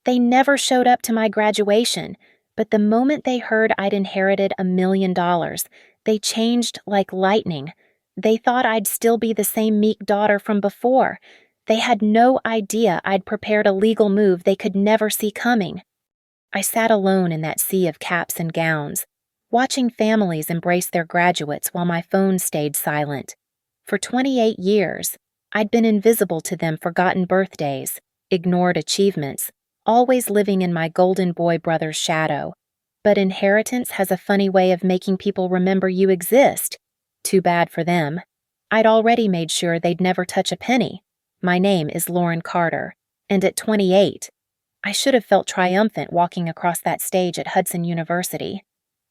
They never showed up to my graduation, but the moment they heard I'd inherited $1 million, they changed like lightning. They thought I'd still be the same meek daughter from before. They had no idea I'd prepared a legal move they could never see coming. I sat alone in that sea of caps and gowns, watching families embrace their graduates while my phone stayed silent. For 28 years, I'd been invisible to them forgotten birthdays, ignored achievements, always living in my golden boy brother's shadow. But inheritance has a funny way of making people remember you exist. Too bad for them. I'd already made sure they'd never touch a penny. My name is Lauren Carter, and at 28, I should have felt triumphant walking across that stage at Hudson University.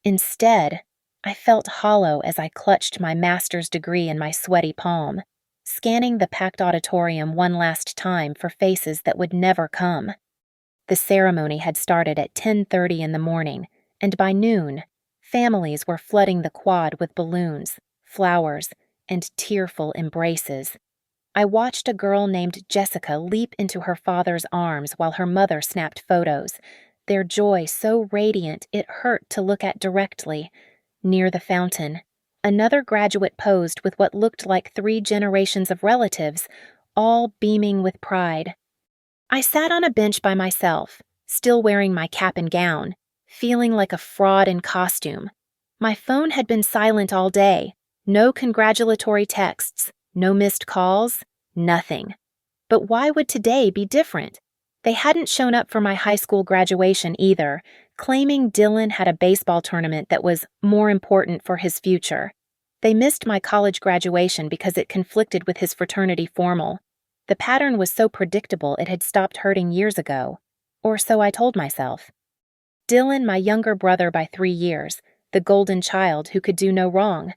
Instead, I felt hollow as I clutched my master's degree in my sweaty palm, scanning the packed auditorium one last time for faces that would never come. The ceremony had started at 10:30 in the morning, and by noon, families were flooding the quad with balloons, flowers, and tearful embraces. I watched a girl named Jessica leap into her father's arms while her mother snapped photos, their joy so radiant it hurt to look at directly. Near the fountain, another graduate posed with what looked like 3 generations of relatives, all beaming with pride. I sat on a bench by myself, still wearing my cap and gown, feeling like a fraud in costume. My phone had been silent all day, no congratulatory texts, no missed calls, nothing. But why would today be different? They hadn't shown up for my high school graduation either, claiming Dylan had a baseball tournament that was more important for his future. They missed my college graduation because it conflicted with his fraternity formal. The pattern was so predictable it had stopped hurting years ago, or so I told myself. Dylan, my younger brother by 3 years, the golden child who could do no wrong.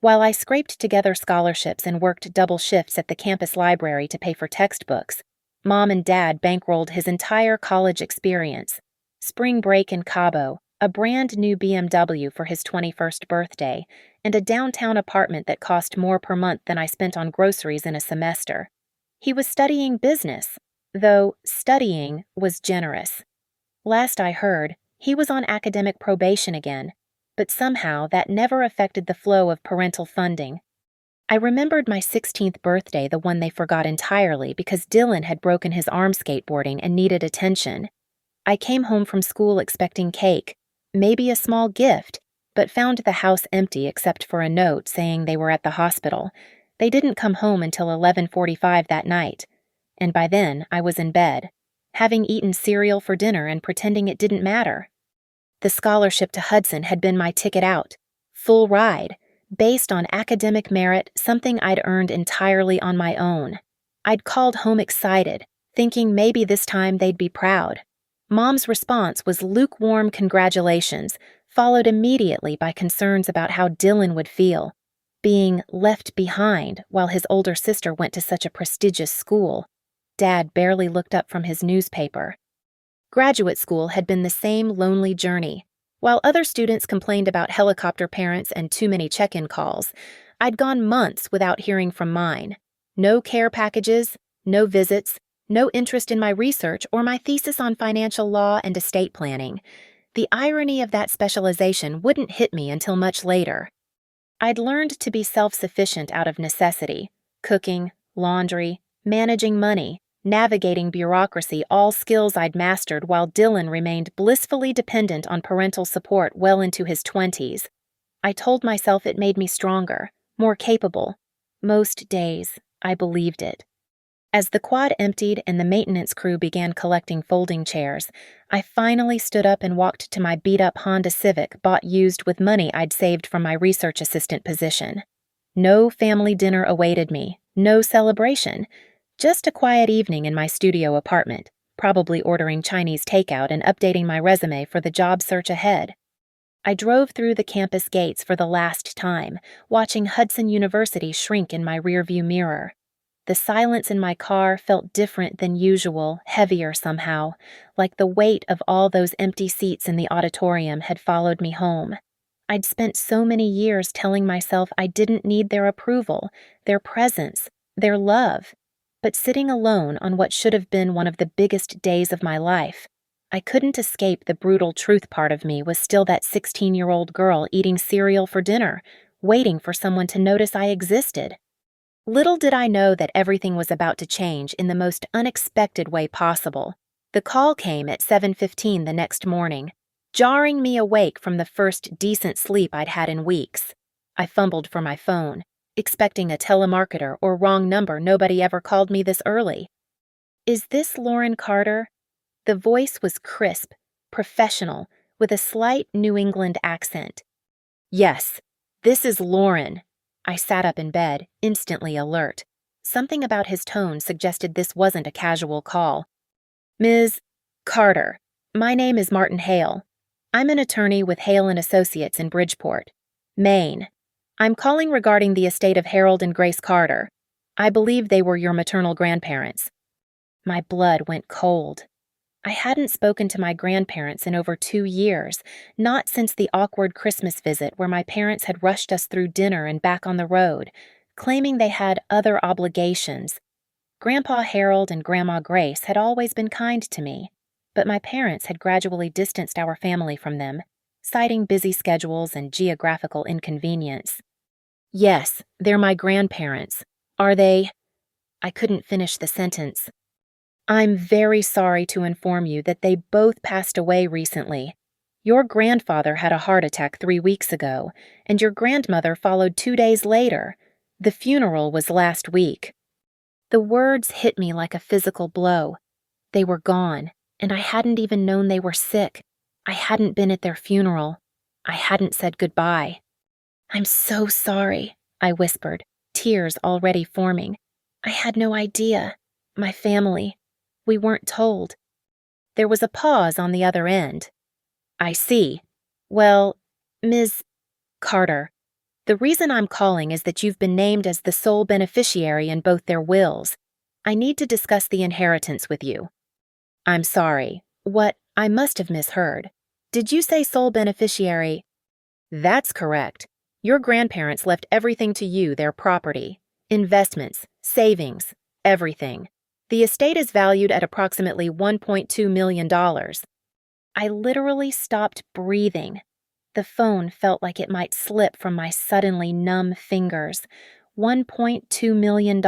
While I scraped together scholarships and worked double shifts at the campus library to pay for textbooks, Mom and Dad bankrolled his entire college experience. Spring break in Cabo, a brand new BMW for his 21st birthday, and a downtown apartment that cost more per month than I spent on groceries in a semester. He was studying business, though studying was generous. Last I heard, he was on academic probation again, but somehow that never affected the flow of parental funding. I remembered my 16th birthday, the one they forgot entirely because Dylan had broken his arm skateboarding and needed attention. I came home from school expecting cake, maybe a small gift, but found the house empty except for a note saying they were at the hospital. They didn't come home until 11:45 that night, and by then I was in bed, having eaten cereal for dinner and pretending it didn't matter. The scholarship to Hudson had been my ticket out, full ride, based on academic merit, something I'd earned entirely on my own. I'd called home excited, thinking maybe this time they'd be proud. Mom's response was lukewarm congratulations, followed immediately by concerns about how Dylan would feel, being left behind while his older sister went to such a prestigious school. Dad barely looked up from his newspaper. Graduate school had been the same lonely journey. While other students complained about helicopter parents and too many check-in calls, I'd gone months without hearing from mine. No care packages, no visits, no interest in my research or my thesis on financial law and estate planning. The irony of that specialization wouldn't hit me until much later. I'd learned to be self-sufficient out of necessity, cooking, laundry, managing money, navigating bureaucracy, all skills I'd mastered while Dylan remained blissfully dependent on parental support well into his 20s. I told myself it made me stronger, more capable. Most days, I believed it. As the quad emptied and the maintenance crew began collecting folding chairs, I finally stood up and walked to my beat-up Honda Civic bought used with money I'd saved from my research assistant position. No family dinner awaited me, no celebration. Just a quiet evening in my studio apartment, probably ordering Chinese takeout and updating my resume for the job search ahead. I drove through the campus gates for the last time, watching Hudson University shrink in my rearview mirror. The silence in my car felt different than usual, heavier somehow, like the weight of all those empty seats in the auditorium had followed me home. I'd spent so many years telling myself I didn't need their approval, their presence, their love. But sitting alone on what should have been one of the biggest days of my life, I couldn't escape the brutal truth part of me was still that 16-year-old girl eating cereal for dinner, waiting for someone to notice I existed. Little did I know that everything was about to change in the most unexpected way possible. The call came at 7:15 the next morning, jarring me awake from the first decent sleep I'd had in weeks. I fumbled for my phone, expecting a telemarketer or wrong number. Nobody ever called me this early. "Is this Lauren Carter?" The voice was crisp, professional, with a slight New England accent. "Yes, this is Lauren." I sat up in bed, instantly alert. Something about his tone suggested this wasn't a casual call. "Ms. Carter, my name is Martin Hale. I'm an attorney with Hale & Associates in Bridgeport, Maine. I'm calling regarding the estate of Harold and Grace Carter. I believe they were your maternal grandparents." My blood went cold. I hadn't spoken to my grandparents in over 2 years, not since the awkward Christmas visit where my parents had rushed us through dinner and back on the road, claiming they had other obligations. Grandpa Harold and Grandma Grace had always been kind to me, but my parents had gradually distanced our family from them, citing busy schedules and geographical inconvenience. "Yes, they're my grandparents. Are they—" I couldn't finish the sentence. "I'm very sorry to inform you that they both passed away recently. Your grandfather had a heart attack 3 weeks ago, and your grandmother followed 2 days later. The funeral was last week." The words hit me like a physical blow. They were gone, and I hadn't even known they were sick. I hadn't been at their funeral. I hadn't said goodbye. "I'm so sorry," I whispered, tears already forming. "I had no idea. My family. We weren't told." There was a pause on the other end. "I see. Well, Ms. Carter, the reason I'm calling is that you've been named as the sole beneficiary in both their wills. I need to discuss the inheritance with you." "I'm sorry. What? I must have misheard. Did you say sole beneficiary?" "That's correct. Your grandparents left everything to you, their property, investments, savings, everything. The estate is valued at approximately $1.2 million. I literally stopped breathing. The phone felt like it might slip from my suddenly numb fingers. $1.2 million.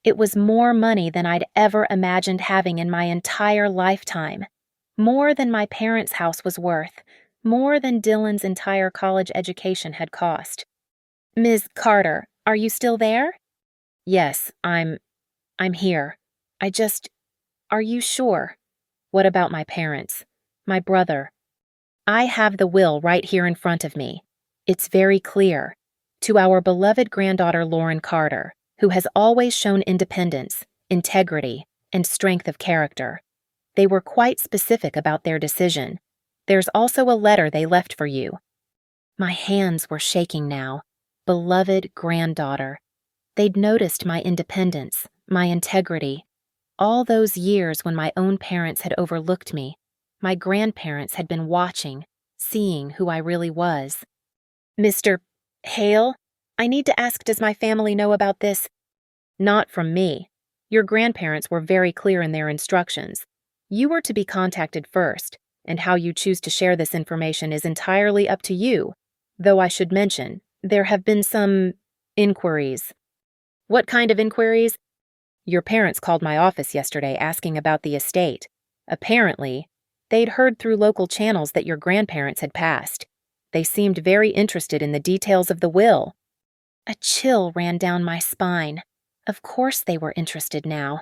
It was more money than I'd ever imagined having in my entire lifetime. More than my parents' house was worth. More than Dylan's entire college education had cost. "Ms. Carter, are you still there?" "Yes, I'm here. Are you sure?" "What about my parents? My brother?" "I have the will right here in front of me. It's very clear. To our beloved granddaughter Lauren Carter, who has always shown independence, integrity, and strength of character. They were quite specific about their decision. There's also a letter they left for you." My hands were shaking now. Beloved granddaughter. They'd noticed my independence, my integrity. All those years when my own parents had overlooked me, my grandparents had been watching, seeing who I really was. "Mr. Hale, I need to ask, does my family know about this?" "Not from me. Your grandparents were very clear in their instructions. You were to be contacted first, and how you choose to share this information is entirely up to you, though I should mention, there have been some inquiries." "What kind of inquiries?" "Your parents called my office yesterday asking about the estate. Apparently, they'd heard through local channels that your grandparents had passed. They seemed very interested in the details of the will." A chill ran down my spine. Of course they were interested now.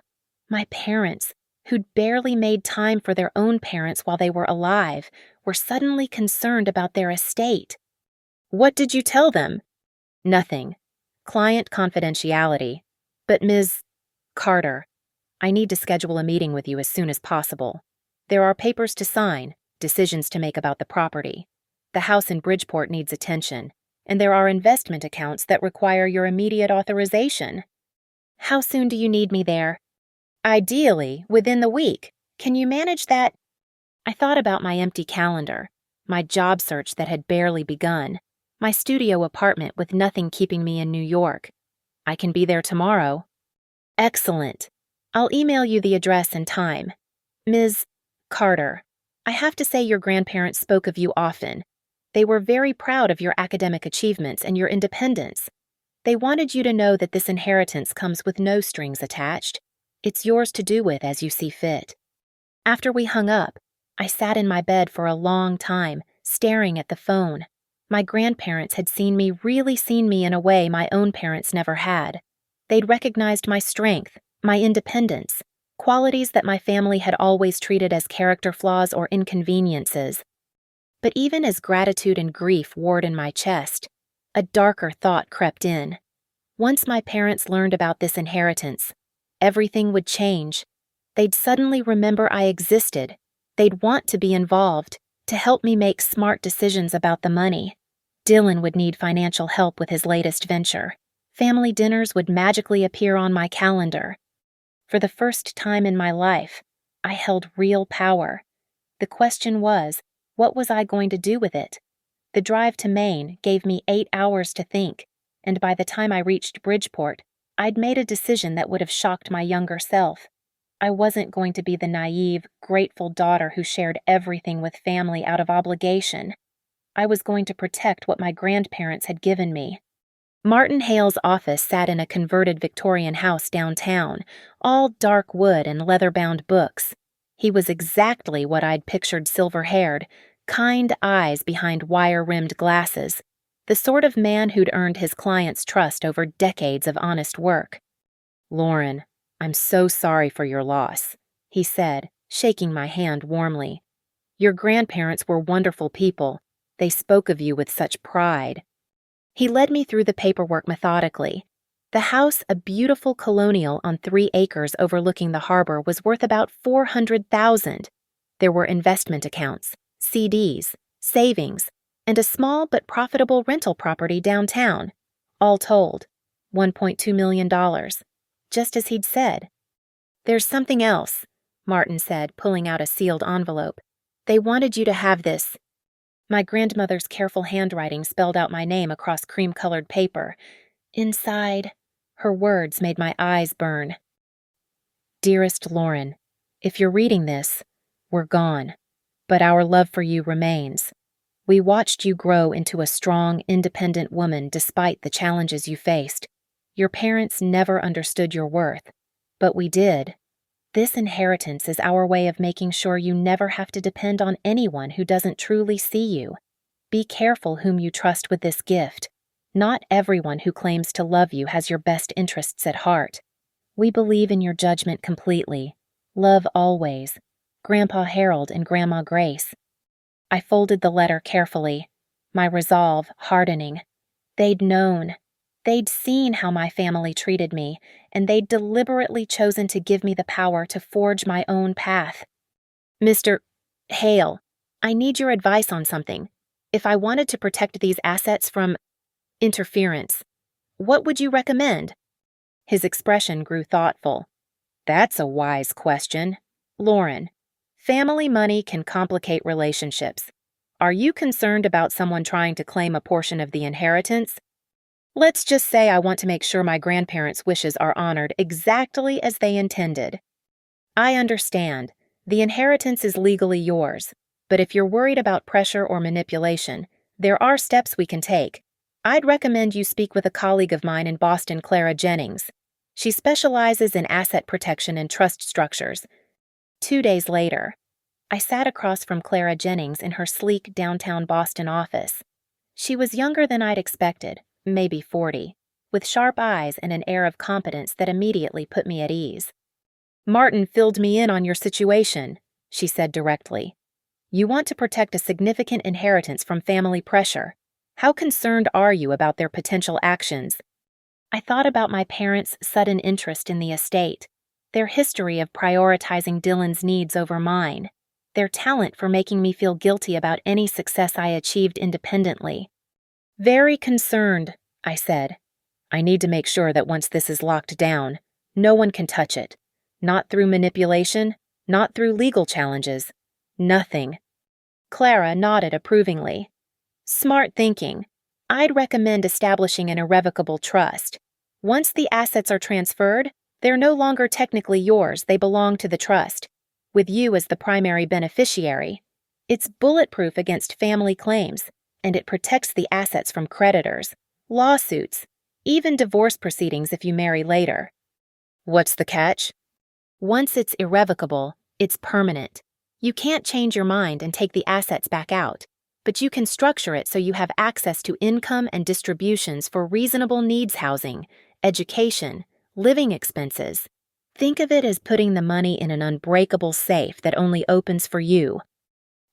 My parents, who'd barely made time for their own parents while they were alive, were suddenly concerned about their estate. "What did you tell them?" "Nothing. Client confidentiality. But Ms. Carter, I need to schedule a meeting with you as soon as possible. There are papers to sign, decisions to make about the property. The house in Bridgeport needs attention, and there are investment accounts that require your immediate authorization." "How soon do you need me there?" "Ideally, within the week. Can you manage that?" I thought about my empty calendar, my job search that had barely begun, my studio apartment with nothing keeping me in New York. "I can be there tomorrow." "Excellent. I'll email you the address and time. Ms. Carter, I have to say your grandparents spoke of you often. They were very proud of your academic achievements and your independence. They wanted you to know that this inheritance comes with no strings attached. It's yours to do with as you see fit. After we hung up, I sat in my bed for a long time, staring at the phone. My grandparents had really seen me in a way my own parents never had. They'd recognized my strength, my independence, qualities that my family had always treated as character flaws or inconveniences. But even as gratitude and grief warred in my chest, a darker thought crept in. Once my parents learned about this inheritance, everything would change. They'd suddenly remember I existed. They'd want to be involved, to help me make smart decisions about the money. Dylan would need financial help with his latest venture. Family dinners would magically appear on my calendar. For the first time in my life, I held real power. The question was, what was I going to do with it? The drive to Maine gave me 8 hours to think, and by the time I reached Bridgeport, I'd made a decision that would have shocked my younger self. I wasn't going to be the naive, grateful daughter who shared everything with family out of obligation. I was going to protect what my grandparents had given me. Martin Hale's office sat in a converted Victorian house downtown, all dark wood and leather-bound books. He was exactly what I'd pictured silver-haired, kind eyes behind wire-rimmed glasses, the sort of man who'd earned his clients' trust over decades of honest work. "Lauren, I'm so sorry for your loss," he said, shaking my hand warmly. "Your grandparents were wonderful people. They spoke of you with such pride." He led me through the paperwork methodically. The house, a beautiful colonial on 3 acres overlooking the harbor, was worth about $400,000. There were investment accounts, CDs, savings, and a small but profitable rental property downtown. All told, $1.2 million, just as he'd said. "There's something else," Martin said, pulling out a sealed envelope. "They wanted you to have this." My grandmother's careful handwriting spelled out my name across cream-colored paper. Inside, her words made my eyes burn. "Dearest Lauren, if you're reading this, we're gone, but our love for you remains. We watched you grow into a strong, independent woman despite the challenges you faced. Your parents never understood your worth, but we did. This inheritance is our way of making sure you never have to depend on anyone who doesn't truly see you. Be careful whom you trust with this gift. Not everyone who claims to love you has your best interests at heart. We believe in your judgment completely. Love always. Grandpa Harold and Grandma Grace." I folded the letter carefully, my resolve hardening. They'd known. They'd seen how my family treated me, and they'd deliberately chosen to give me the power to forge my own path. "Mr. Hale, I need your advice on something. If I wanted to protect these assets from interference, what would you recommend?" His expression grew thoughtful. "That's a wise question. Lauren, family money can complicate relationships. Are you concerned about someone trying to claim a portion of the inheritance? Let's just say I want to make sure my grandparents' wishes are honored exactly as they intended. I understand. The inheritance is legally yours, but if you're worried about pressure or manipulation, there are steps we can take. I'd recommend you speak with a colleague of mine in Boston, Clara Jennings. She specializes in asset protection and trust structures." 2 days later, I sat across from Clara Jennings in her sleek downtown Boston office. She was younger than I'd expected, maybe 40, with sharp eyes and an air of competence that immediately put me at ease. "Martin filled me in on your situation," she said directly. "You want to protect a significant inheritance from family pressure. How concerned are you about their potential actions?" I thought about my parents' sudden interest in the estate, their history of prioritizing Dylan's needs over mine, their talent for making me feel guilty about any success I achieved independently. "Very concerned," I said. "I need to make sure that once this is locked down, no one can touch it. Not through manipulation, not through legal challenges. Nothing." Clara nodded approvingly. "Smart thinking. I'd recommend establishing an irrevocable trust. Once the assets are transferred, they're no longer technically yours, they belong to the trust. with you as the primary beneficiary. It's bulletproof against family claims, and it protects the assets from creditors, lawsuits, even divorce proceedings if you marry later. What's the catch? Once it's irrevocable, it's permanent. You can't change your mind and take the assets back out, but you can structure it so you have access to income and distributions for reasonable needs housing, education, living expenses. Think of it as putting the money in an unbreakable safe that only opens for you.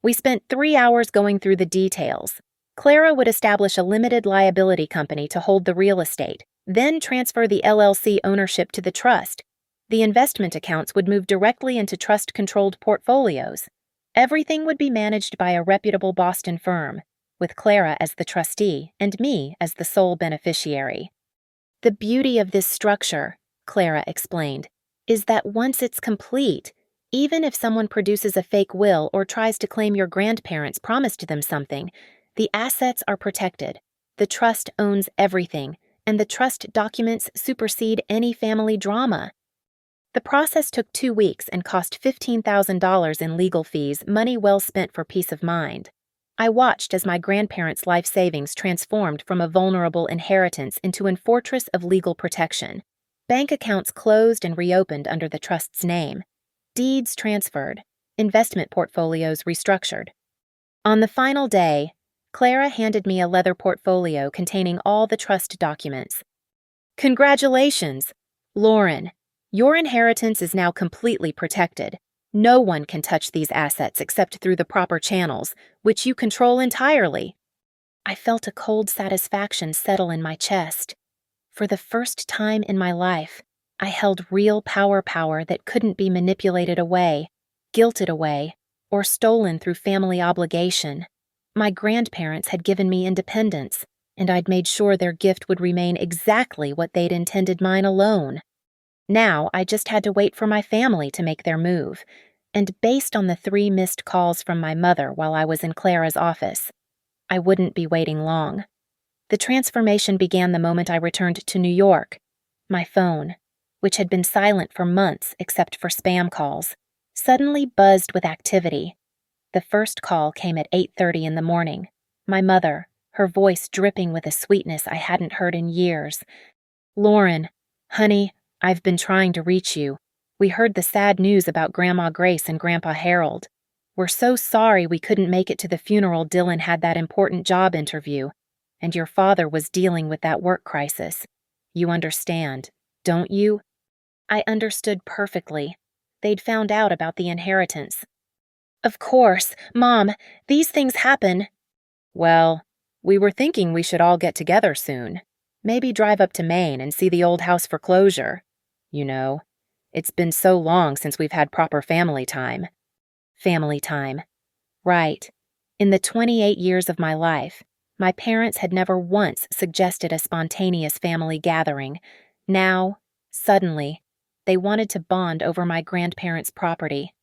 We spent 3 hours going through the details. Clara would establish a limited liability company to hold the real estate, then transfer the LLC ownership to the trust. The investment accounts would move directly into trust-controlled portfolios. Everything would be managed by a reputable Boston firm, with Clara as the trustee and me as the sole beneficiary. The beauty of this structure, Clara explained, is that once it's complete, even if someone produces a fake will or tries to claim your grandparents promised them something, the assets are protected. The trust owns everything, and the trust documents supersede any family drama. The process took 2 weeks and cost $15,000 in legal fees, money well spent for peace of mind. I watched as my grandparents' life savings transformed from a vulnerable inheritance into a fortress of legal protection. Bank accounts closed and reopened under the trust's name. Deeds transferred. Investment portfolios restructured. On the final day, Clara handed me a leather portfolio containing all the trust documents. Congratulations, Lauren. Your inheritance is now completely protected. No one can touch these assets except through the proper channels, which you control entirely. I felt a cold satisfaction settle in my chest. For the first time in my life, I held real power that couldn't be manipulated away, guilted away, or stolen through family obligation. My grandparents had given me independence, and I'd made sure their gift would remain exactly what they'd intended mine alone. Now I just had to wait for my family to make their move, and based on the 3 missed calls from my mother while I was in Clara's office, I wouldn't be waiting long. The transformation began the moment I returned to New York. My phone, which had been silent for months except for spam calls, suddenly buzzed with activity. The first call came at 8:30 in the morning. My mother, her voice dripping with a sweetness I hadn't heard in years. Lauren, honey, I've been trying to reach you. We heard the sad news about Grandma Grace and Grandpa Harold. We're so sorry we couldn't make it to the funeral. Dylan had that important job interview, and your father was dealing with that work crisis. You understand, don't you? I understood perfectly. They'd found out about the inheritance. Of course, Mom, these things happen. Well, we were thinking we should all get together soon. Maybe drive up to Maine and see the old house foreclosure. You know, it's been so long since we've had proper family time. Family time. Right. In the 28 years of my life, my parents had never once suggested a spontaneous family gathering. Now, suddenly, they wanted to bond over my grandparents' property.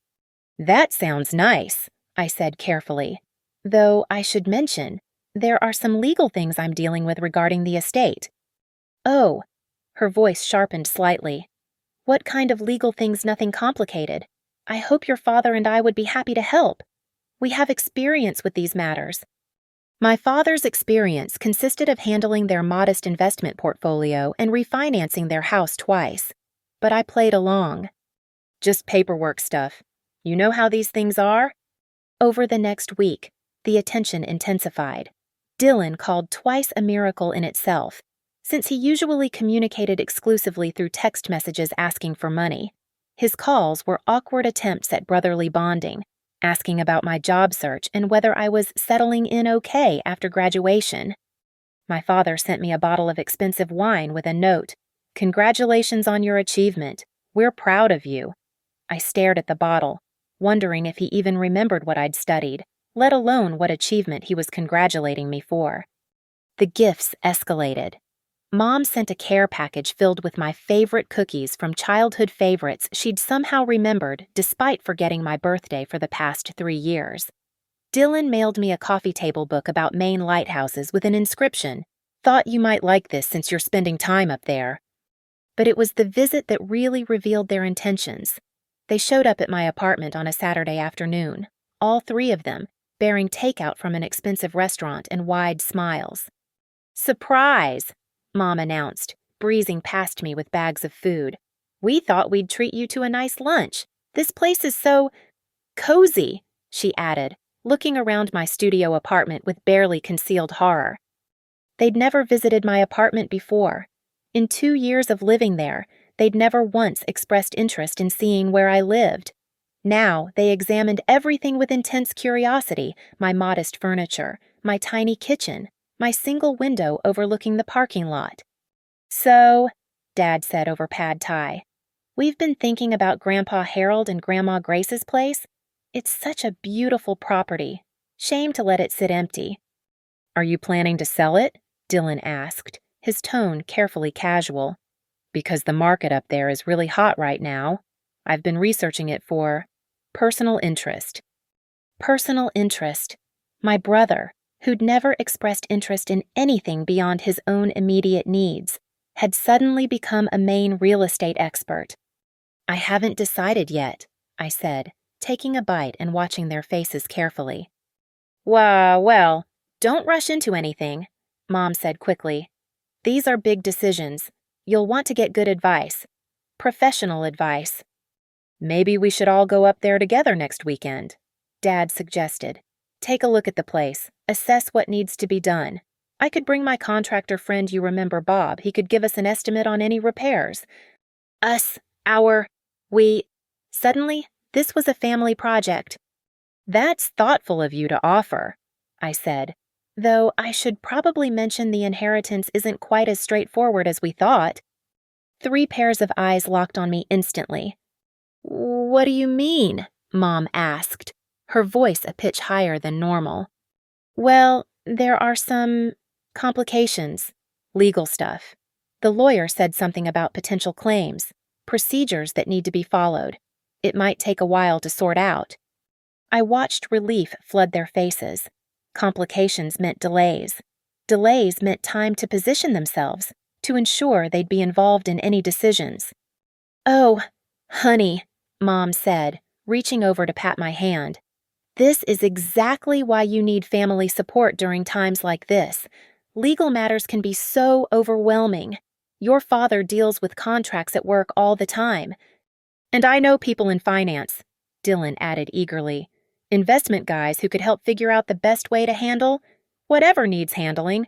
That sounds nice, I said carefully. Though I should mention, there are some legal things I'm dealing with regarding the estate. Oh, her voice sharpened slightly. What kind of legal things? Nothing complicated. I hope your father and I would be happy to help. We have experience with these matters. My father's experience consisted of handling their modest investment portfolio and refinancing their house twice. But I played along. Just paperwork stuff. You know how these things are? Over the next week, the attention intensified. Dylan called twice a miracle in itself, since he usually communicated exclusively through text messages asking for money. His calls were awkward attempts at brotherly bonding, asking about my job search and whether I was settling in okay after graduation. My father sent me a bottle of expensive wine with a note, "Congratulations on your achievement. We're proud of you." I stared at the bottle, wondering if he even remembered what I'd studied, let alone what achievement he was congratulating me for. The gifts escalated. Mom sent a care package filled with my favorite cookies from childhood favorites she'd somehow remembered despite forgetting my birthday for the past 3 years. Dylan mailed me a coffee table book about Maine lighthouses with an inscription, "Thought you might like this since you're spending time up there." But it was the visit that really revealed their intentions. They showed up at my apartment on a Saturday afternoon, all three of them, bearing takeout from an expensive restaurant and wide smiles. "Surprise!" Mom announced, breezing past me with bags of food. "We thought we'd treat you to a nice lunch. This place is so cozy," she added, looking around my studio apartment with barely concealed horror. They'd never visited my apartment before. In 2 years of living there, they'd never once expressed interest in seeing where I lived. Now they examined everything with intense curiosity: my modest furniture, my tiny kitchen, my single window overlooking the parking lot. "So," Dad said over pad thai, "we've been thinking about Grandpa Harold and Grandma Grace's place. It's such a beautiful property. Shame to let it sit empty." "Are you planning to sell it?" Dylan asked, his tone carefully casual. "Because the market up there is really hot right now. I've been researching it for personal interest." Personal interest. My brother, who'd never expressed interest in anything beyond his own immediate needs, had suddenly become a Maine real estate expert. "I haven't decided yet," I said, taking a bite and watching their faces carefully. Well, don't rush into anything," Mom said quickly. "These are big decisions. You'll want to get good advice. Professional advice." "Maybe we should all go up there together next weekend," Dad suggested. "Take a look at the place, assess what needs to be done. I could bring my contractor friend you remember, Bob. He could give us an estimate on any repairs." We. Suddenly, this was a family project. "That's thoughtful of you to offer," I said, though I should probably mention the inheritance isn't quite as straightforward as we thought. 3 pairs of eyes locked on me instantly. "What do you mean?" Mom asked, her voice a pitch higher than normal. "Well, there are some complications. Legal stuff. The lawyer said something about potential claims, procedures that need to be followed. It might take a while to sort out." I watched relief flood their faces. Complications meant delays. Delays meant time to position themselves, to ensure they'd be involved in any decisions. "Oh, honey," Mom said, reaching over to pat my hand. "This is exactly why you need family support during times like this. Legal matters can be so overwhelming. Your father deals with contracts at work all the time. And I know people in finance," Dylan added eagerly. "Investment guys who could help figure out the best way to handle whatever needs handling."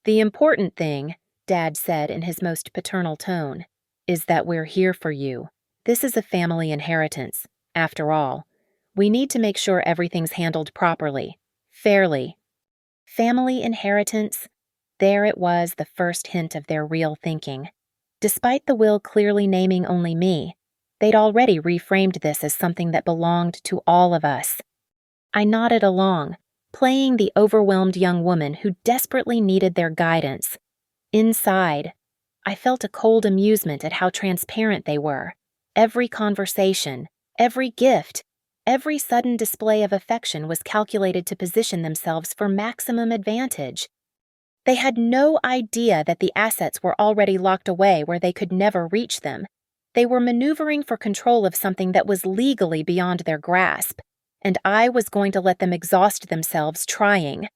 "The important thing," Dad said in his most paternal tone, "is that we're here for you. This is a family inheritance. After all, we need to make sure everything's handled properly, fairly." Family inheritance? There it was, the first hint of their real thinking. Despite the will clearly naming only me, they'd already reframed this as something that belonged to all of us. I nodded along, playing the overwhelmed young woman who desperately needed their guidance. Inside, I felt a cold amusement at how transparent they were. Every conversation, every gift, every sudden display of affection was calculated to position themselves for maximum advantage. They had no idea that the assets were already locked away where they could never reach them. They were maneuvering for control of something that was legally beyond their grasp, and I was going to let them exhaust themselves trying.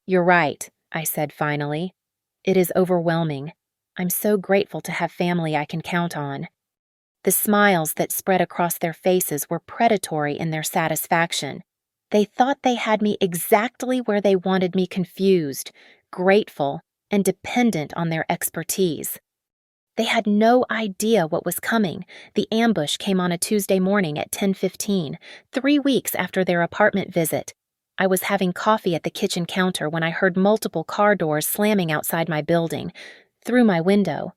"You're right," I said finally. "It is overwhelming. I'm so grateful to have family I can count on." The smiles that spread across their faces were predatory in their satisfaction. They thought they had me exactly where they wanted me, confused, grateful, and dependent on their expertise. They had no idea what was coming. The ambush came on a Tuesday morning at 10:15, 3 weeks after their apartment visit. I was having coffee at the kitchen counter when I heard multiple car doors slamming outside my building. Through my window,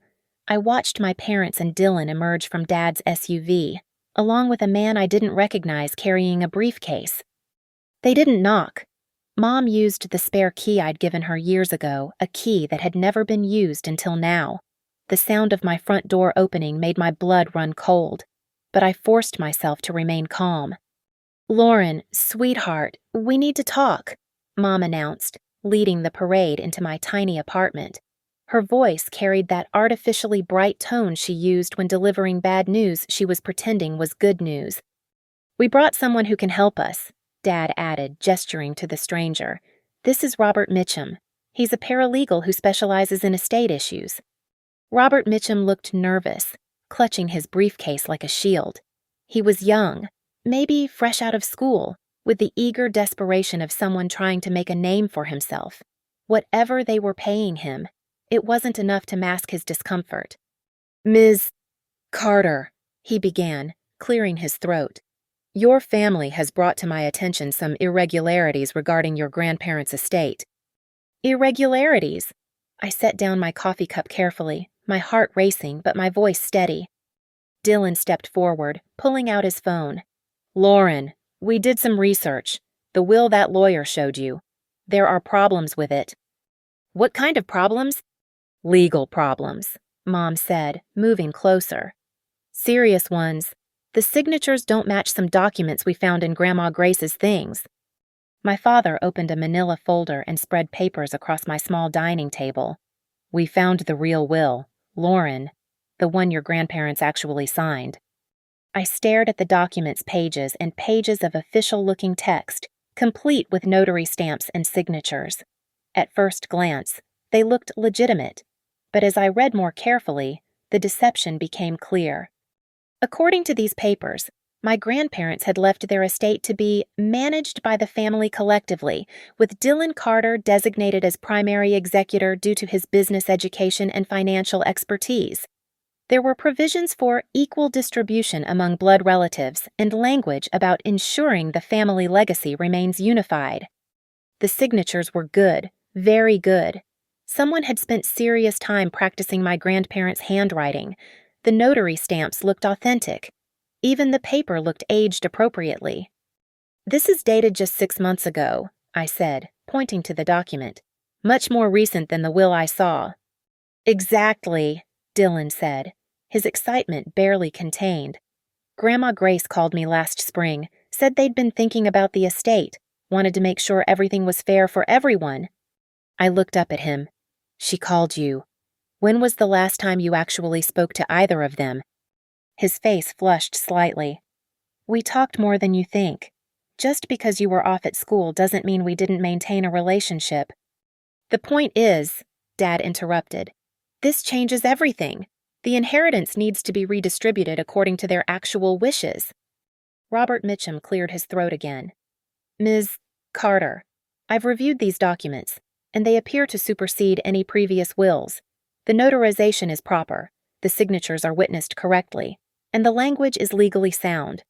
I watched my parents and Dylan emerge from Dad's SUV, along with a man I didn't recognize carrying a briefcase. They didn't knock. Mom used the spare key I'd given her years ago, a key that had never been used until now. The sound of my front door opening made my blood run cold, but I forced myself to remain calm. "Lauren, sweetheart, we need to talk," Mom announced, leading the parade into my tiny apartment. Her voice carried that artificially bright tone she used when delivering bad news she was pretending was good news. "We brought someone who can help us," Dad added, gesturing to the stranger. "This is Robert Mitchum. He's a paralegal who specializes in estate issues." Robert Mitchum looked nervous, clutching his briefcase like a shield. He was young, maybe fresh out of school, with the eager desperation of someone trying to make a name for himself. Whatever they were paying him, it wasn't enough to mask his discomfort. "Ms. Carter," he began, clearing his throat. "Your family has brought to my attention some irregularities regarding your grandparents' estate." "Irregularities?" I set down my coffee cup carefully, my heart racing but my voice steady. Dylan stepped forward, pulling out his phone. "Lauren, we did some research. The will that lawyer showed you. There are problems with it." "What kind of problems?" "Legal problems," Mom said, moving closer. "Serious ones. The signatures don't match some documents we found in Grandma Grace's things." My father opened a manila folder and spread papers across my small dining table. "We found the real will, Lauren, the one your grandparents actually signed." I stared at the document's pages and pages of official-looking text, complete with notary stamps and signatures. At first glance, they looked legitimate, but as I read more carefully, the deception became clear. According to these papers, my grandparents had left their estate to be managed by the family collectively, with Dylan Carter designated as primary executor due to his business education and financial expertise. There were provisions for equal distribution among blood relatives and language about ensuring the family legacy remains unified. The signatures were good, very good. Someone had spent serious time practicing my grandparents' handwriting. The notary stamps looked authentic. Even the paper looked aged appropriately. "This is dated just 6 months ago," I said, pointing to the document. "Much more recent than the will I saw." "Exactly," Dylan said, his excitement barely contained. "Grandma Grace called me last spring, said they'd been thinking about the estate, wanted to make sure everything was fair for everyone." I looked up at him. "She called you. When was the last time you actually spoke to either of them?" His face flushed slightly. "We talked more than you think. Just because you were off at school doesn't mean we didn't maintain a relationship." "The point is," Dad interrupted, "this changes everything. The inheritance needs to be redistributed according to their actual wishes." Robert Mitchum cleared his throat again. "Ms. Carter, I've reviewed these documents, and they appear to supersede any previous wills. The notarization is proper, the signatures are witnessed correctly, and the language is legally sound."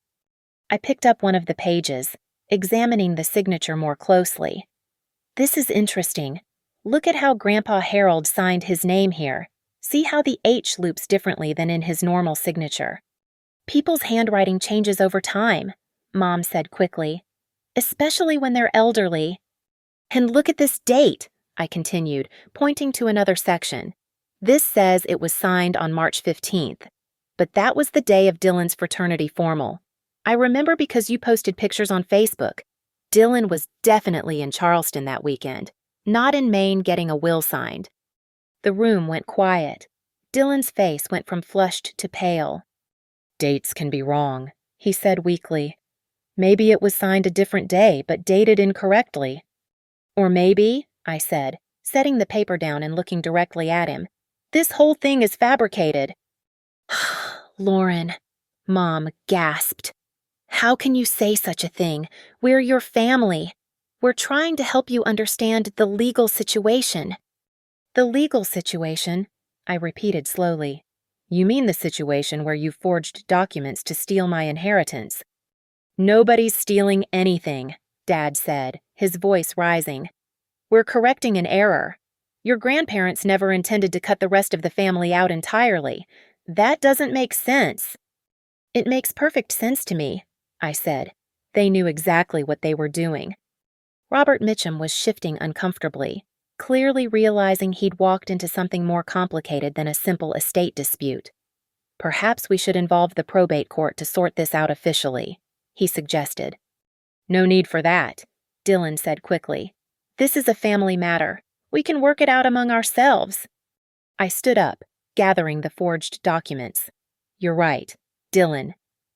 I picked up one of the pages, examining the signature more closely. "This is interesting. Look at how Grandpa Harold signed his name here. See how the H loops differently than in his normal signature." "People's handwriting changes over time," Mom said quickly, "especially when they're elderly." "And look at this date," I continued, pointing to another section. "This says it was signed on March 15th, but that was the day of Dylan's fraternity formal. I remember because you posted pictures on Facebook. Dylan was definitely in Charleston that weekend, not in Maine getting a will signed." The room went quiet. Dylan's face went from flushed to pale. "Dates can be wrong," he said weakly. "Maybe it was signed a different day, but dated incorrectly." "Or maybe," I said, setting the paper down and looking directly at him, "this whole thing is fabricated." "Lauren," Mom gasped. "How can you say such a thing? We're your family. We're trying to help you understand the legal situation." "The legal situation," I repeated slowly. "You mean the situation where you forged documents to steal my inheritance?" "Nobody's stealing anything," Dad said, his voice rising. "We're correcting an error. Your grandparents never intended to cut the rest of the family out entirely. That doesn't make sense." "It makes perfect sense to me," I said. They knew exactly what they were doing. Robert Mitchum was shifting uncomfortably, clearly realizing he'd walked into something more complicated than a simple estate dispute. "Perhaps we should involve the probate court to sort this out officially," he suggested. "No need for that," Dylan said quickly. "This is a family matter. We can work it out among ourselves." I stood up, gathering the forged documents. You're right, Dylan.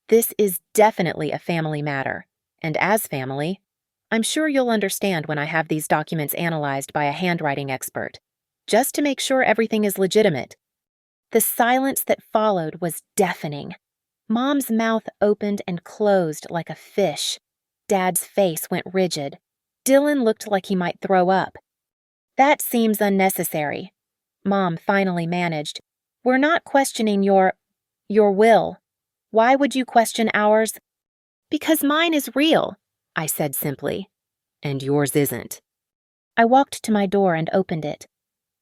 This is definitely a family matter, and as family, I'm sure you'll understand when I have these documents analyzed by a handwriting expert, just to make sure everything is legitimate. The silence that followed was deafening. Mom's mouth opened and closed like a fish. Dad's face went rigid. Dylan looked like he might throw up. That seems unnecessary. Mom finally managed. We're not questioning your will. Why would you question ours? Because mine is real, I said simply. And yours isn't. I walked to my door and opened it.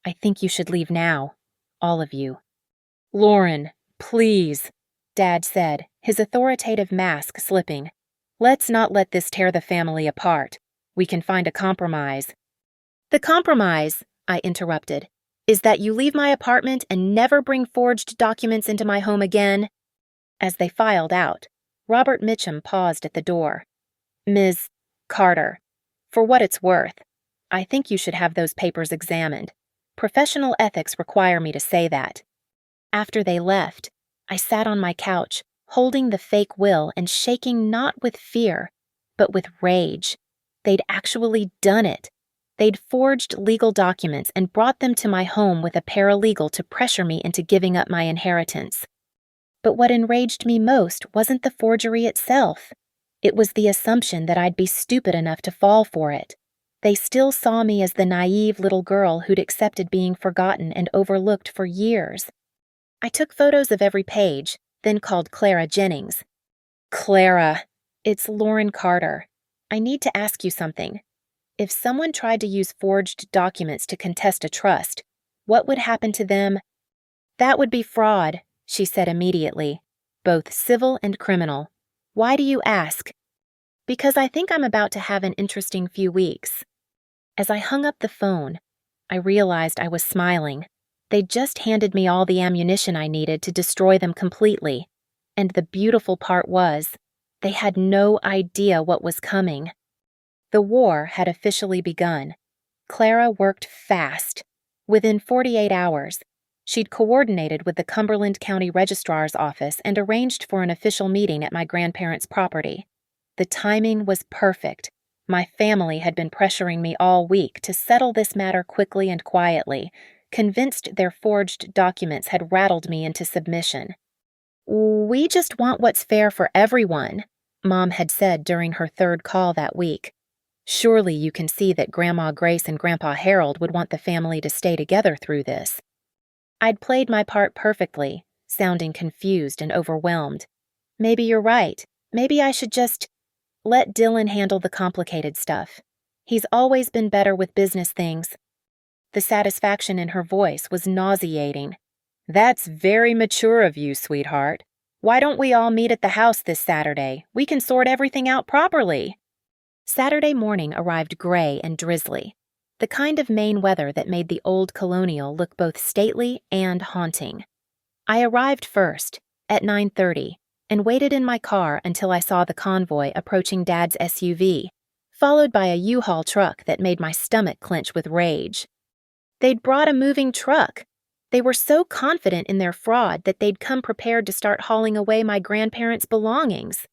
I think you should leave now. All of you. Lauren, please, Dad said, his authoritative mask slipping. Let's not let this tear the family apart. We can find a compromise. The compromise, I interrupted, is that you leave my apartment and never bring forged documents into my home again. As they filed out, Robert Mitchum paused at the door. Ms. Carter, for what it's worth, I think you should have those papers examined. Professional ethics require me to say that. After they left, I sat on my couch, holding the fake will and shaking not with fear, but with rage. They'd actually done it. They'd forged legal documents and brought them to my home with a paralegal to pressure me into giving up my inheritance. But what enraged me most wasn't the forgery itself. It was the assumption that I'd be stupid enough to fall for it. They still saw me as the naive little girl who'd accepted being forgotten and overlooked for years. I took photos of every page, then called Clara Jennings. Clara, it's Lauren Carter. I need to ask you something. If someone tried to use forged documents to contest a trust, what would happen to them? That would be fraud, she said immediately, both civil and criminal. Why do you ask? Because I think I'm about to have an interesting few weeks. As I hung up the phone, I realized I was smiling. They'd just handed me all the ammunition I needed to destroy them completely. And the beautiful part was, they had no idea what was coming. The war had officially begun. Clara worked fast. Within 48 hours, she'd coordinated with the Cumberland County Registrar's office and arranged for an official meeting at my grandparents' property. The timing was perfect. My family had been pressuring me all week to settle this matter quickly and quietly, convinced their forged documents had rattled me into submission. We just want what's fair for everyone, Mom had said during her third call that week. Surely you can see that Grandma Grace and Grandpa Harold would want the family to stay together through this. I'd played my part perfectly, sounding confused and overwhelmed. Maybe you're right. Maybe I should just let Dylan handle the complicated stuff. He's always been better with business things. The satisfaction in her voice was nauseating. That's very mature of you, sweetheart. Why don't we all meet at the house this Saturday? We can sort everything out properly. Saturday morning arrived gray and drizzly, the kind of Maine weather that made the old colonial look both stately and haunting. I arrived first, at 9:30, and waited in my car until I saw the convoy approaching Dad's SUV, followed by a U-Haul truck that made my stomach clench with rage. They'd brought a moving truck. They were so confident in their fraud that they'd come prepared to start hauling away my grandparents' belongings.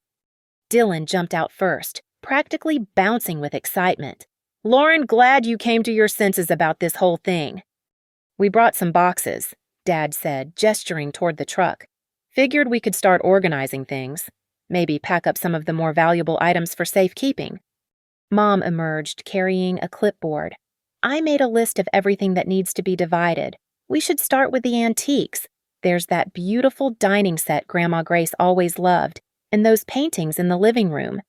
Dylan jumped out first, practically bouncing with excitement. Lauren, glad you came to your senses about this whole thing. We brought some boxes, Dad said, gesturing toward the truck. Figured we could start organizing things. Maybe pack up some of the more valuable items for safekeeping. Mom emerged, carrying a clipboard. I made a list of everything that needs to be divided. We should start with the antiques. There's that beautiful dining set Grandma Grace always loved, and those paintings in the living room.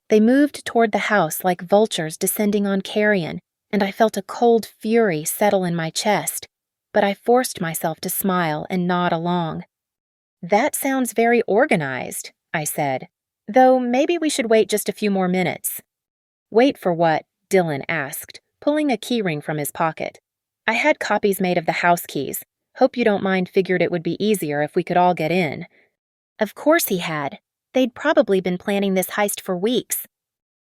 They moved toward the house like vultures descending on carrion, and I felt a cold fury settle in my chest, but I forced myself to smile and nod along. That sounds very organized, I said, though maybe we should wait just a few more minutes. Wait for what? Dylan asked, pulling a keyring from his pocket. I had copies made of the house keys. Hope you don't mind, figured it would be easier if we could all get in. Of course he had. They'd probably been planning this heist for weeks.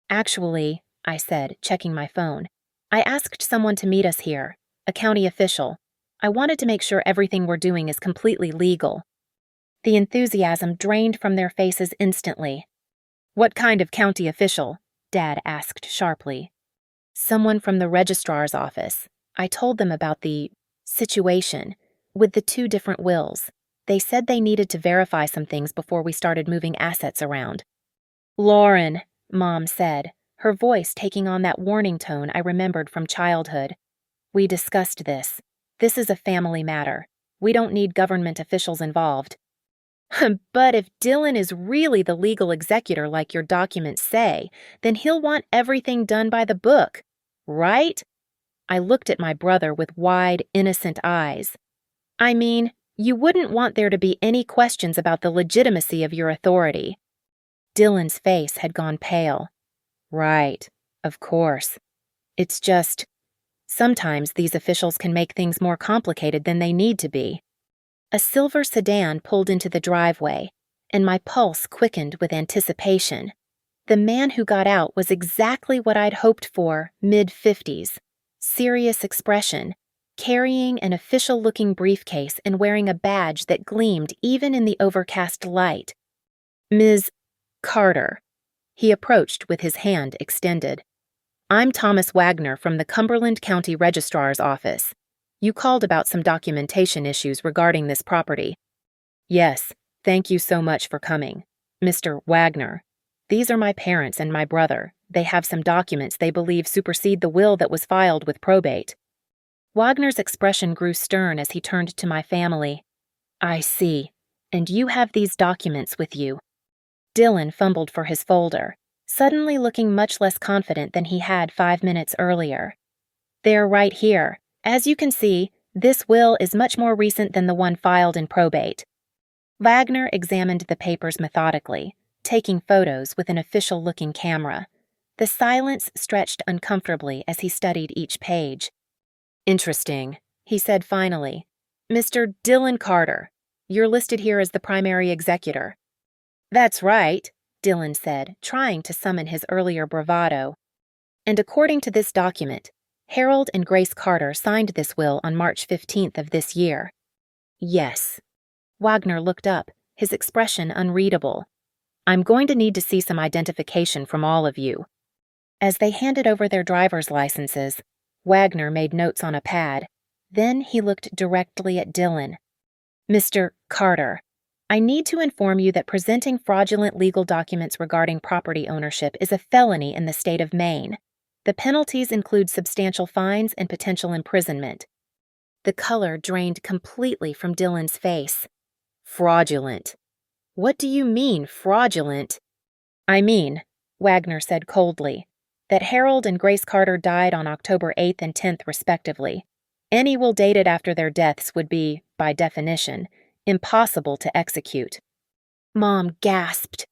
Actually, I said, checking my phone, I asked someone to meet us here, a county official. I wanted to make sure everything we're doing is completely legal." The enthusiasm drained from their faces instantly. "What kind of county official?" Dad asked sharply. "Someone from the registrar's office. I told them about the situation with the 2 different wills. They said they needed to verify some things before we started moving assets around." "Lauren," Mom said, her voice taking on that warning tone I remembered from childhood. "We discussed this. This is a family matter. We don't need government officials involved." "But if Dylan is really the legal executor like your documents say, then he'll want everything done by the book, right?" I looked at my brother with wide, innocent eyes. "I mean, you wouldn't want there to be any questions about the legitimacy of your authority." Dylan's face had gone pale. "Right, of course. It's just, sometimes these officials can make things more complicated than they need to be." A silver sedan pulled into the driveway, and my pulse quickened with anticipation. The man who got out was exactly what I'd hoped for, mid-50s. Serious expression, carrying an official-looking briefcase and wearing a badge that gleamed even in the overcast light. "Ms. Carter." He approached with his hand extended. "I'm Thomas Wagner from the Cumberland County Registrar's Office. You called about some documentation issues regarding this property." "Yes, thank you so much for coming. Mr. Wagner, these are my parents and my brother. They have some documents they believe supersede the will that was filed with probate." Wagner's expression grew stern as he turned to my family. "I see. And you have these documents with you." Dylan fumbled for his folder, suddenly looking much less confident than he had 5 minutes earlier. "They're right here. As you can see, this will is much more recent than the one filed in probate." Wagner examined the papers methodically, taking photos with an official-looking camera. The silence stretched uncomfortably as he studied each page. "Interesting," he said finally. "Mr. Dylan Carter, you're listed here as the primary executor." "That's right," Dylan said, trying to summon his earlier bravado. "And according to this document, Harold and Grace Carter signed this will on March 15th of this year." "Yes." Wagner looked up, his expression unreadable. "I'm going to need to see some identification from all of you." As they handed over their driver's licenses, Wagner made notes on a pad. Then he looked directly at Dylan. "Mr. Carter, I need to inform you that presenting fraudulent legal documents regarding property ownership is a felony in the state of Maine. The penalties include substantial fines and potential imprisonment." The color drained completely from Dylan's face. "Fraudulent. What do you mean, fraudulent?" "I mean," Wagner said coldly, "that Harold and Grace Carter died on October 8th and 10th respectively. Any will dated after their deaths would be, by definition, impossible to execute." Mom gasped.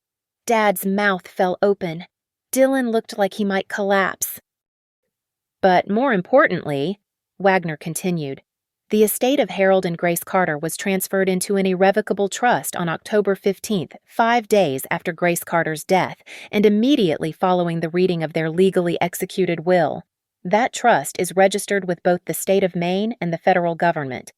Dad's mouth fell open. Dylan looked like he might collapse. "But more importantly," Wagner continued, "the estate of Harold and Grace Carter was transferred into an irrevocable trust on October 15th, 5 days after Grace Carter's death, and immediately following the reading of their legally executed will. That trust is registered with both the state of Maine and the federal government.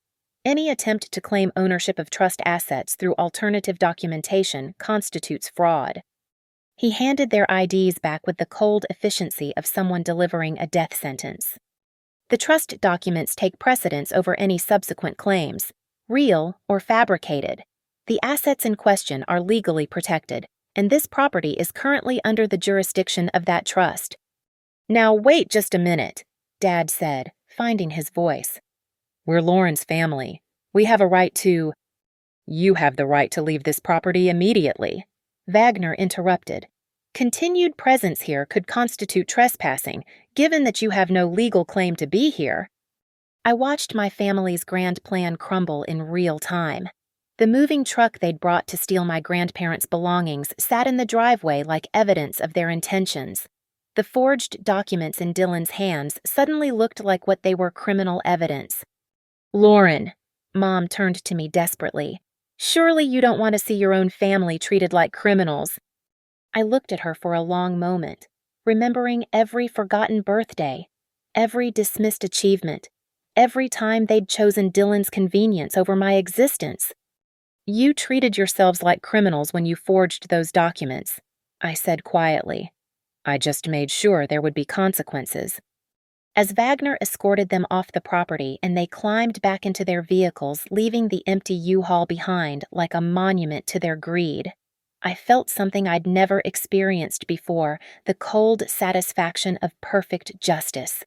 Any attempt to claim ownership of trust assets through alternative documentation constitutes fraud." He handed their IDs back with the cold efficiency of someone delivering a death sentence. "The trust documents take precedence over any subsequent claims, real or fabricated. The assets in question are legally protected, and this property is currently under the jurisdiction of that trust." "Now wait just a minute," Dad said, finding his voice. "We're Lauren's family. We have a right to—" "You have the right to leave this property immediately," Wagner interrupted. "Continued presence here could constitute trespassing, given that you have no legal claim to be here." I watched my family's grand plan crumble in real time. The moving truck they'd brought to steal my grandparents' belongings sat in the driveway like evidence of their intentions. The forged documents in Dylan's hands suddenly looked like what they were: criminal evidence. "Lauren," Mom turned to me desperately, "surely you don't want to see your own family treated like criminals." I looked at her for a long moment, remembering every forgotten birthday, every dismissed achievement, every time they'd chosen Dylan's convenience over my existence. You treated yourselves like criminals when you forged those documents, I said quietly. I just made sure there would be consequences. As Wagner escorted them off the property and they climbed back into their vehicles, leaving the empty U-Haul behind like a monument to their greed, I felt something I'd never experienced before, the cold satisfaction of perfect justice.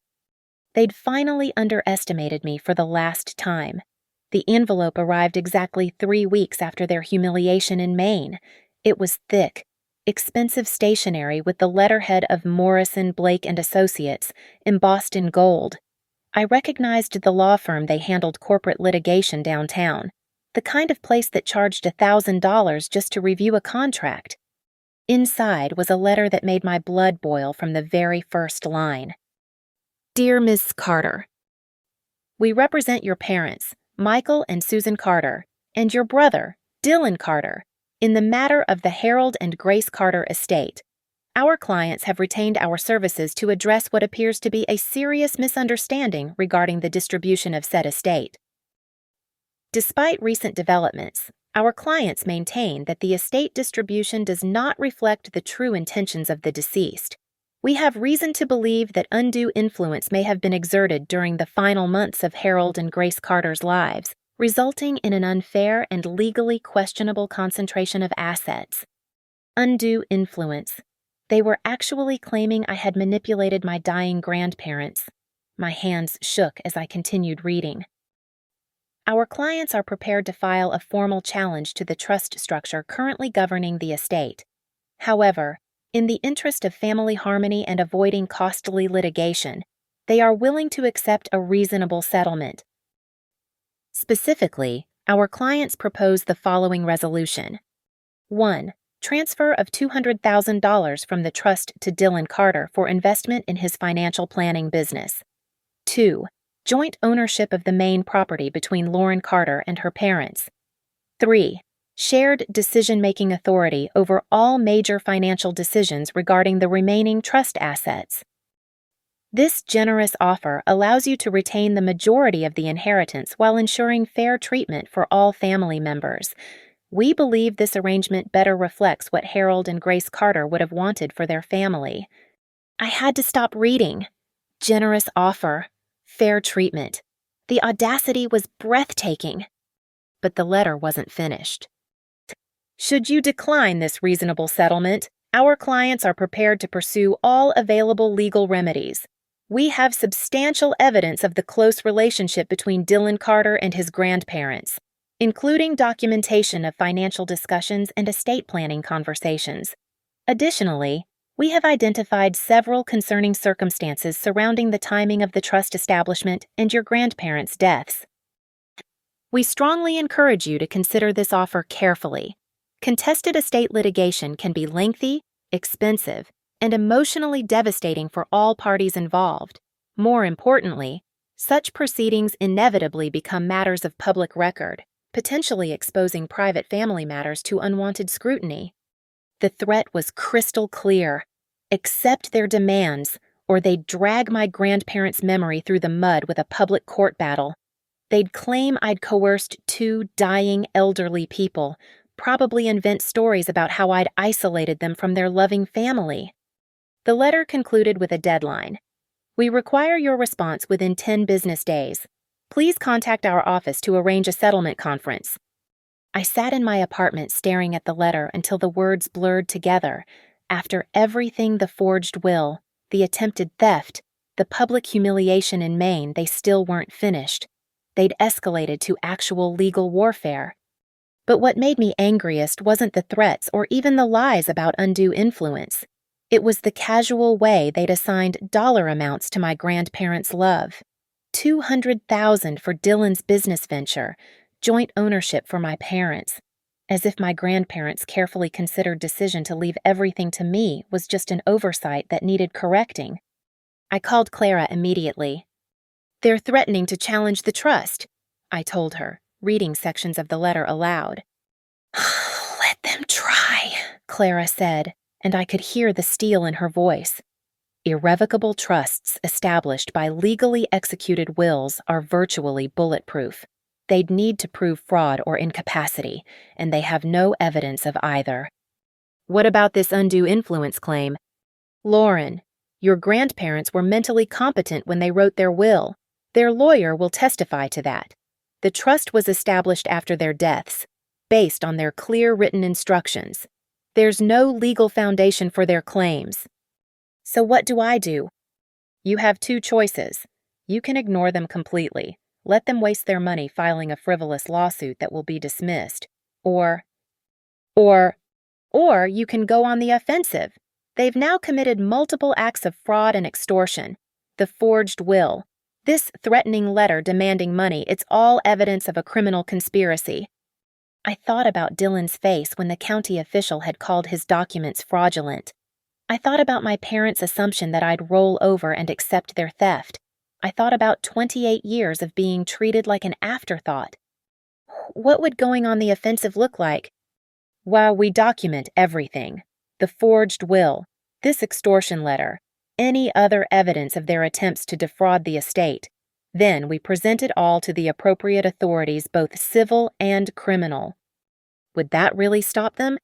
They'd finally underestimated me for the last time. The envelope arrived exactly 3 weeks after their humiliation in Maine. It was thick, expensive stationery with the letterhead of Morrison, Blake and Associates embossed in gold. I recognized the law firm they handled corporate litigation downtown, the kind of place that charged $1,000 just to review a contract. Inside was a letter that made my blood boil from the very first line. Dear Ms. Carter, we represent your parents, Michael and Susan Carter, and your brother, Dylan Carter, in the matter of the Harold and Grace Carter estate. Our clients have retained our services to address what appears to be a serious misunderstanding regarding the distribution of said estate. Despite recent developments, our clients maintain that the estate distribution does not reflect the true intentions of the deceased. We have reason to believe that undue influence may have been exerted during the final months of Harold and Grace Carter's lives, resulting in an unfair and legally questionable concentration of assets. Undue influence. They were actually claiming I had manipulated my dying grandparents. My hands shook as I continued reading. Our clients are prepared to file a formal challenge to the trust structure currently governing the estate. However, in the interest of family harmony and avoiding costly litigation, they are willing to accept a reasonable settlement. Specifically, our clients propose the following resolution. 1. Transfer of $200,000 from the trust to Dylan Carter for investment in his financial planning business. 2. Joint ownership of the main property between Lauren Carter and her parents. 3. Shared decision-making authority over all major financial decisions regarding the remaining trust assets. This generous offer allows you to retain the majority of the inheritance while ensuring fair treatment for all family members. We believe this arrangement better reflects what Harold and Grace Carter would have wanted for their family. I had to stop reading. Generous offer. Fair treatment. The audacity was breathtaking. But the letter wasn't finished. Should you decline this reasonable settlement, our clients are prepared to pursue all available legal remedies. We have substantial evidence of the close relationship between Dylan Carter and his grandparents, including documentation of financial discussions and estate planning conversations. Additionally, we have identified several concerning circumstances surrounding the timing of the trust establishment and your grandparents' deaths. We strongly encourage you to consider this offer carefully. Contested estate litigation can be lengthy, expensive, and emotionally devastating for all parties involved. More importantly, such proceedings inevitably become matters of public record, potentially exposing private family matters to unwanted scrutiny. The threat was crystal clear. Accept their demands, or they'd drag my grandparents' memory through the mud with a public court battle. They'd claim I'd coerced 2 dying elderly people, probably invent stories about how I'd isolated them from their loving family. The letter concluded with a deadline. We require your response within 10 business days. Please contact our office to arrange a settlement conference. I sat in my apartment staring at the letter until the words blurred together. After everything, the forged will, the attempted theft, the public humiliation in Maine, they still weren't finished. They'd escalated to actual legal warfare. But what made me angriest wasn't the threats or even the lies about undue influence. It was the casual way they'd assigned dollar amounts to my grandparents' love. $200,000 for Dylan's business venture, joint ownership for my parents, as if my grandparents' carefully considered decision to leave everything to me was just an oversight that needed correcting. I called Clara immediately. They're threatening to challenge the trust, I told her, reading sections of the letter aloud. Let them try, Clara said, and I could hear the steel in her voice. Irrevocable trusts established by legally executed wills are virtually bulletproof. They'd need to prove fraud or incapacity, and they have no evidence of either. What about this undue influence claim? Lauren, your grandparents were mentally competent when they wrote their will. Their lawyer will testify to that. The trust was established after their deaths, based on their clear written instructions. There's no legal foundation for their claims. So what do I do? You have two choices. You can ignore them completely, let them waste their money filing a frivolous lawsuit that will be dismissed, or you can go on the offensive. They've now committed multiple acts of fraud and extortion. The forged will, this threatening letter demanding money, it's all evidence of a criminal conspiracy. I thought about Dylan's face when the county official had called his documents fraudulent. I thought about my parents' assumption that I'd roll over and accept their theft. I thought about 28 years of being treated like an afterthought. What would going on the offensive look like? Well, we document everything. The forged will, this extortion letter, any other evidence of their attempts to defraud the estate. Then we present it all to the appropriate authorities, both civil and criminal. Would that really stop them?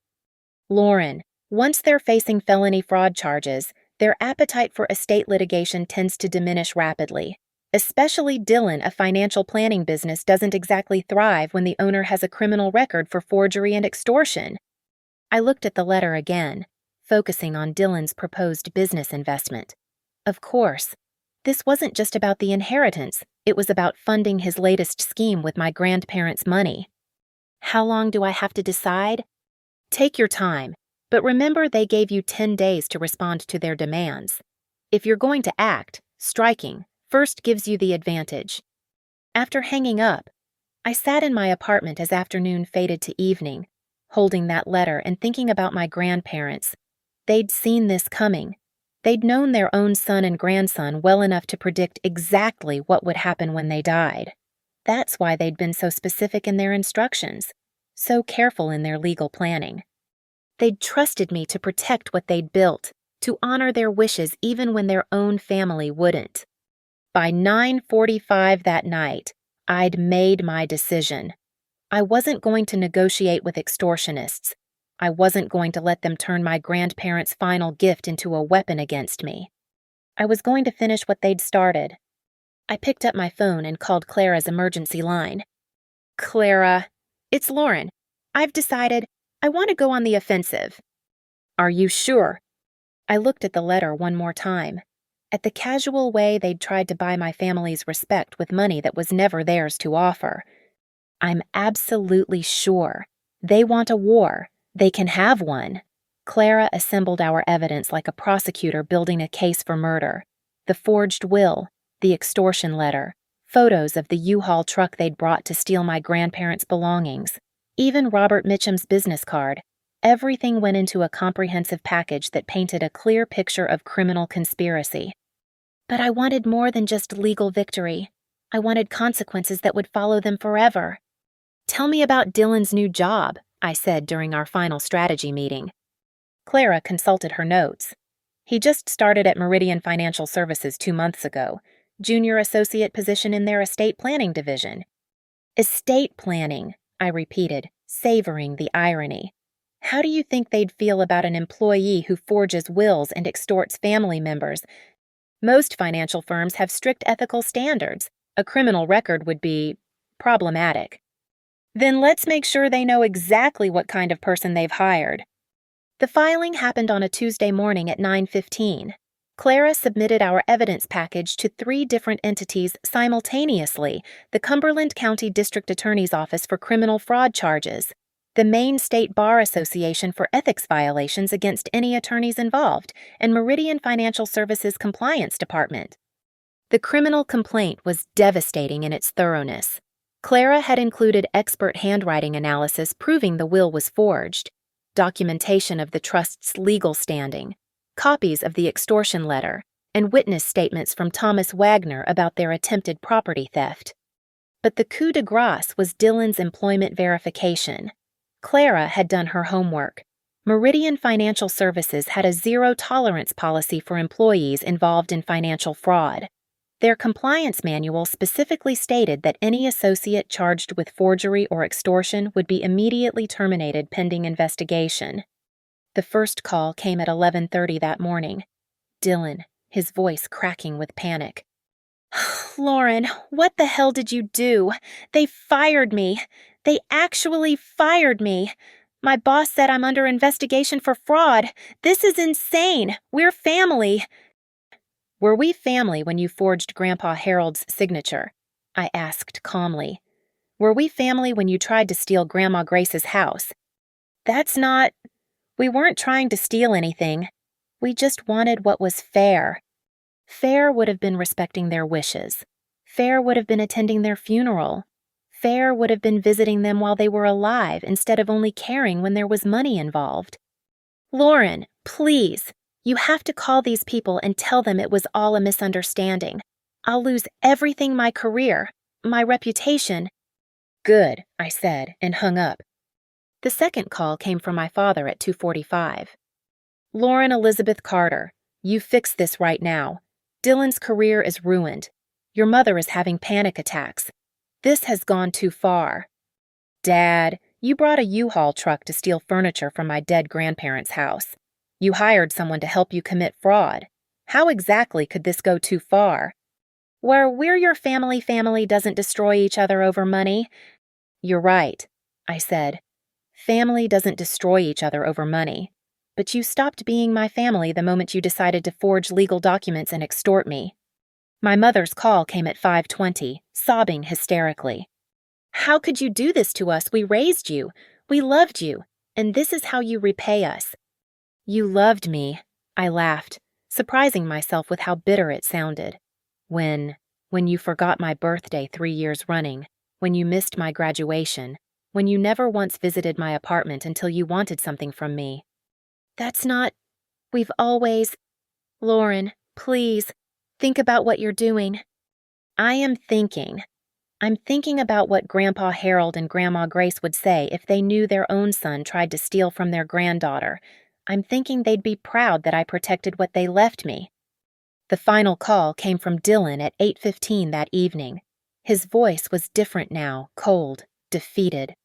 Lauren, once they're facing felony fraud charges, their appetite for estate litigation tends to diminish rapidly. Especially Dylan, a financial planning business, doesn't exactly thrive when the owner has a criminal record for forgery and extortion. I looked at the letter again, focusing on Dylan's proposed business investment. Of course, this wasn't just about the inheritance, it was about funding his latest scheme with my grandparents' money. How long do I have to decide? Take your time. But remember, they gave you 10 days to respond to their demands. If you're going to act, striking first gives you the advantage. After hanging up, I sat in my apartment as afternoon faded to evening, holding that letter and thinking about my grandparents. They'd seen this coming. They'd known their own son and grandson well enough to predict exactly what would happen when they died. That's why they'd been so specific in their instructions, so careful in their legal planning. They'd trusted me to protect what they'd built, to honor their wishes even when their own family wouldn't. By 9:45 that night, I'd made my decision. I wasn't going to negotiate with extortionists. I wasn't going to let them turn my grandparents' final gift into a weapon against me. I was going to finish what they'd started. I picked up my phone and called Clara's emergency line. Clara, it's Lauren. I've decided I want to go on the offensive. Are you sure? I looked at the letter one more time, at the casual way they'd tried to buy my family's respect with money that was never theirs to offer. I'm absolutely sure. They want a war. They can have one. Clara assembled our evidence like a prosecutor building a case for murder. The forged will, the extortion letter, photos of the U-Haul truck they'd brought to steal my grandparents' belongings. Even Robert Mitchum's business card. Everything went into a comprehensive package that painted a clear picture of criminal conspiracy. But I wanted more than just legal victory. I wanted consequences that would follow them forever. Tell me about Dylan's new job, I said during our final strategy meeting. Clara consulted her notes. He just started at Meridian Financial Services 2 months ago, junior associate position in their estate planning division. Estate planning, I repeated, savoring the irony. How do you think they'd feel about an employee who forges wills and extorts family members? Most financial firms have strict ethical standards. A criminal record would be problematic. Then let's make sure they know exactly what kind of person they've hired. The filing happened on a Tuesday morning at 9:15. Clara submitted our evidence package to 3 different entities simultaneously: the Cumberland County District Attorney's Office for criminal fraud charges, the Maine State Bar Association for ethics violations against any attorneys involved, and Meridian Financial Services Compliance Department. The criminal complaint was devastating in its thoroughness. Clara had included expert handwriting analysis proving the will was forged, documentation of the trust's legal standing, copies of the extortion letter, and witness statements from Thomas Wagner about their attempted property theft. But the coup de grace was Dylan's employment verification. Clara had done her homework. Meridian Financial Services had a zero-tolerance policy for employees involved in financial fraud. Their compliance manual specifically stated that any associate charged with forgery or extortion would be immediately terminated pending investigation. The first call came at 11:30 that morning. Dylan, his voice cracking with panic. Lauren, what the hell did you do? They fired me. They actually fired me. My boss said I'm under investigation for fraud. This is insane. We're family. Were we family when you forged Grandpa Harold's signature? I asked calmly. Were we family when you tried to steal Grandma Grace's house? That's not... We weren't trying to steal anything. We just wanted what was fair. Fair would have been respecting their wishes. Fair would have been attending their funeral. Fair would have been visiting them while they were alive instead of only caring when there was money involved. Lauren, please, you have to call these people and tell them it was all a misunderstanding. I'll lose everything, my career, my reputation. Good, I said, and hung up. The second call came from my father at 2:45. Lauren Elizabeth Carter, you fix this right now. Dylan's career is ruined. Your mother is having panic attacks. This has gone too far. Dad, you brought a U-Haul truck to steal furniture from my dead grandparents' house. You hired someone to help you commit fraud. How exactly could this go too far? Where we're your family doesn't destroy each other over money. You're right, I said. Family doesn't destroy each other over money. But you stopped being my family the moment you decided to forge legal documents and extort me. My mother's call came at 5:20, sobbing hysterically. How could you do this to us? We raised you. We loved you. And this is how you repay us. You loved me, I laughed, surprising myself with how bitter it sounded. When you forgot my birthday 3 years running, when you missed my graduation, when you never once visited my apartment until you wanted something from me. That's not... We've always... Lauren, please, think about what you're doing. I am thinking. I'm thinking about what Grandpa Harold and Grandma Grace would say if they knew their own son tried to steal from their granddaughter. I'm thinking they'd be proud that I protected what they left me. The final call came from Dylan at 8:15 that evening. His voice was different now, cold, defeated.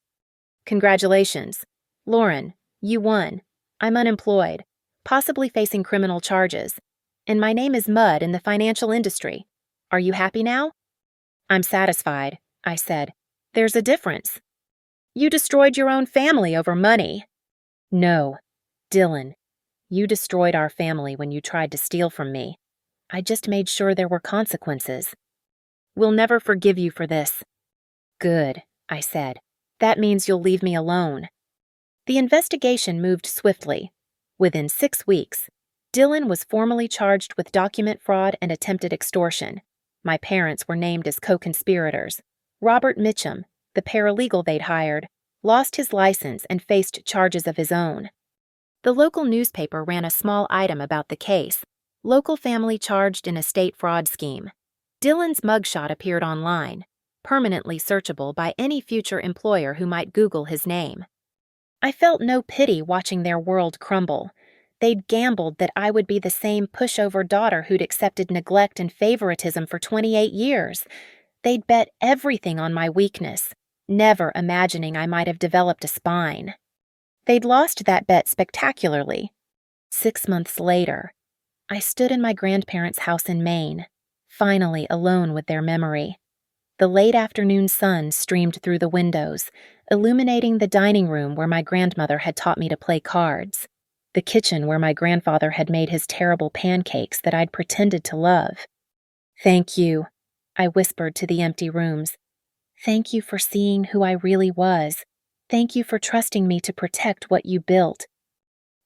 Congratulations. Lauren, you won. I'm unemployed, possibly facing criminal charges, and my name is Mud in the financial industry. Are you happy now? I'm satisfied, I said. There's a difference. You destroyed your own family over money. No, Dylan, you destroyed our family when you tried to steal from me. I just made sure there were consequences. We'll never forgive you for this. Good, I said. That means you'll leave me alone. The investigation moved swiftly. Within 6 weeks, Dylan was formally charged with document fraud and attempted extortion. My parents were named as co-conspirators. Robert Mitchum, the paralegal they'd hired, lost his license and faced charges of his own. The local newspaper ran a small item about the case. Local family charged in estate fraud scheme. Dylan's mugshot appeared online, permanently searchable by any future employer who might Google his name. I felt no pity watching their world crumble. They'd gambled that I would be the same pushover daughter who'd accepted neglect and favoritism for 28 years. They'd bet everything on my weakness, never imagining I might have developed a spine. They'd lost that bet spectacularly. 6 months later, I stood in my grandparents' house in Maine, finally alone with their memory. The late afternoon sun streamed through the windows, illuminating the dining room where my grandmother had taught me to play cards, the kitchen where my grandfather had made his terrible pancakes that I'd pretended to love. Thank you, I whispered to the empty rooms. Thank you for seeing who I really was. Thank you for trusting me to protect what you built.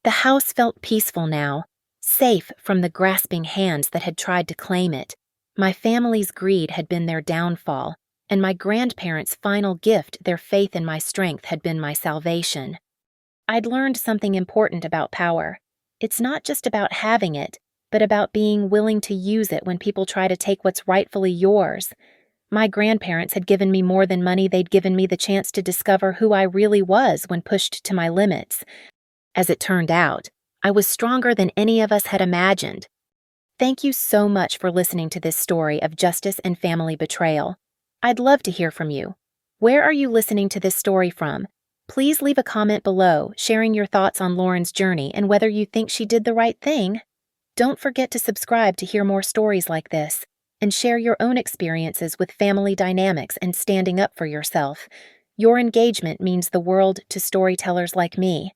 The house felt peaceful now, safe from the grasping hands that had tried to claim it. My family's greed had been their downfall, and my grandparents' final gift, their faith in my strength, had been my salvation. I'd learned something important about power. It's not just about having it, but about being willing to use it when people try to take what's rightfully yours. My grandparents had given me more than money. They'd given me the chance to discover who I really was when pushed to my limits. As it turned out, I was stronger than any of us had imagined. Thank you so much for listening to this story of justice and family betrayal. I'd love to hear from you. Where are you listening to this story from? Please leave a comment below, sharing your thoughts on Lauren's journey and whether you think she did the right thing. Don't forget to subscribe to hear more stories like this, and share your own experiences with family dynamics and standing up for yourself. Your engagement means the world to storytellers like me.